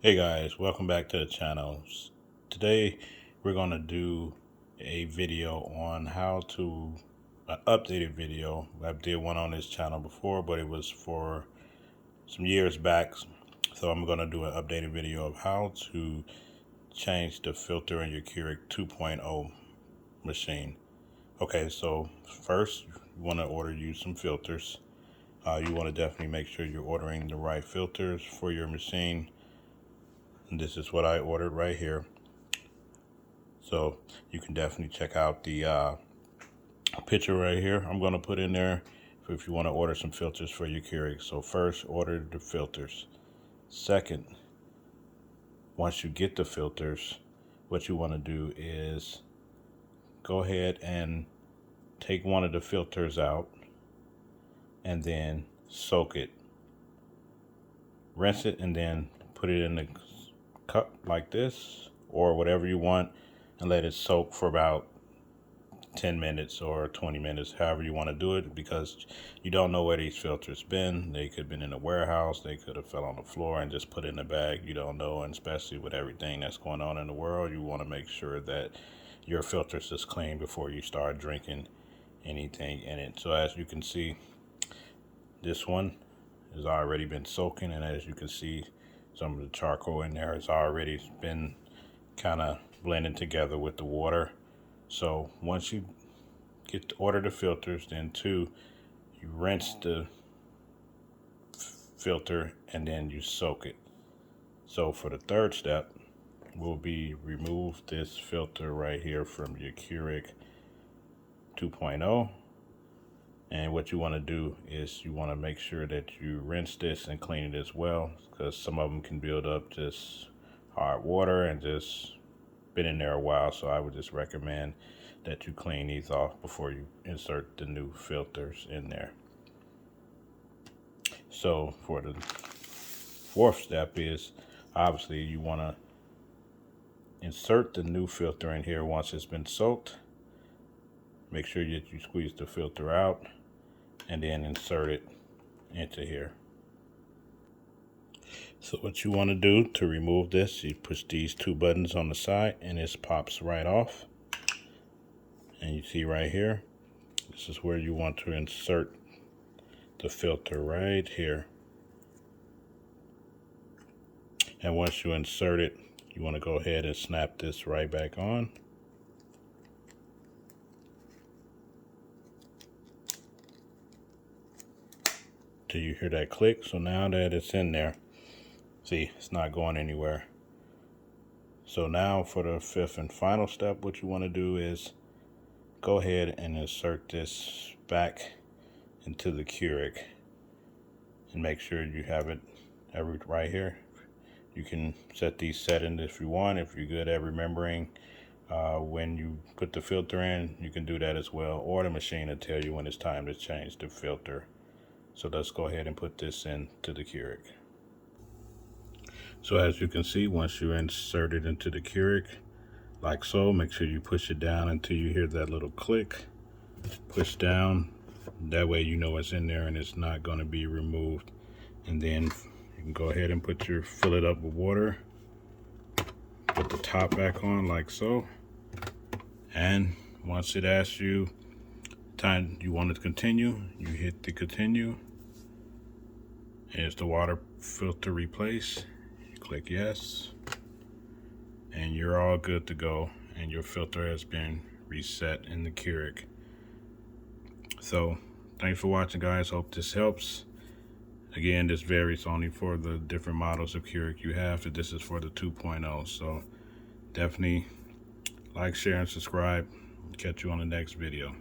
Hey guys, welcome back to the channel. Today we're going to do a video on how to, an updated video. I did one on this channel before, but it was for some years back. So I'm going to do an updated video of how to change the filter in your Keurig 2.0 machine. Okay, so first you want to order you some filters. You want to definitely make sure you're ordering the right filters for your machine. And this is what I ordered right here. So you can definitely check out the picture right here I'm going to put in there if you want to order some filters for your Keurig. So first, order the filters. Second, once you get the filters, what you want to do is go ahead and take one of the filters out and then soak it. Rinse it and then put it in the cup like this or whatever you want and let it soak for about 10 minutes or 20 minutes, however you want to do it, because you don't know where these filters been. They could have been in a warehouse, they could have fell on the floor and just put in a bag. You don't know, and especially with everything that's going on in the world, you want to make sure that your filters is clean before you start drinking anything in it. So as you can see, this one has already been soaking, and as you can see, some of the charcoal in there has already been kind of blended together with the water. So once you order the filters, then two, you rinse the filter and then you soak it. So for the third step will be remove this filter right here from your Keurig 2.0. And what you want to do is you want to make sure that you rinse this and clean it as well, because some of them can build up just hard water and just been in there a while. So I would just recommend that you clean these off before you insert the new filters in there. So for the fourth step is obviously you want to insert the new filter in here once it's been soaked. Make sure that you squeeze the filter out and then insert it into here. So what you want to do to remove this, you push these two buttons on the side and this pops right off. And you see right here, this is where you want to insert the filter right here. And once you insert it, you want to go ahead and snap this right back on. Till you hear that click. So now that it's in there, see, it's not going anywhere. So now for the fifth and final step, what you want to do is go ahead and insert this back into the Keurig and make sure you have it right here. You can set these settings if you want. If you're good at remembering when you put the filter in, you can do that as well, or the machine will tell you when it's time to change the filter. So let's go ahead and put this into the Keurig. So as you can see, once you insert it into the Keurig, like so, make sure you push it down until you hear that little click. Push down, that way you know it's in there and it's not going to be removed. And then you can go ahead and fill it up with water. Put the top back on like so. And once it asks you time you want to continue, you hit the continue. Here's the water filter replace. You click yes. And you're all good to go. And your filter has been reset in the Keurig. So thanks for watching, guys. Hope this helps. Again, this varies only for the different models of Keurig you have. So this is for the 2.0. So definitely like, share, and subscribe. Catch you on the next video.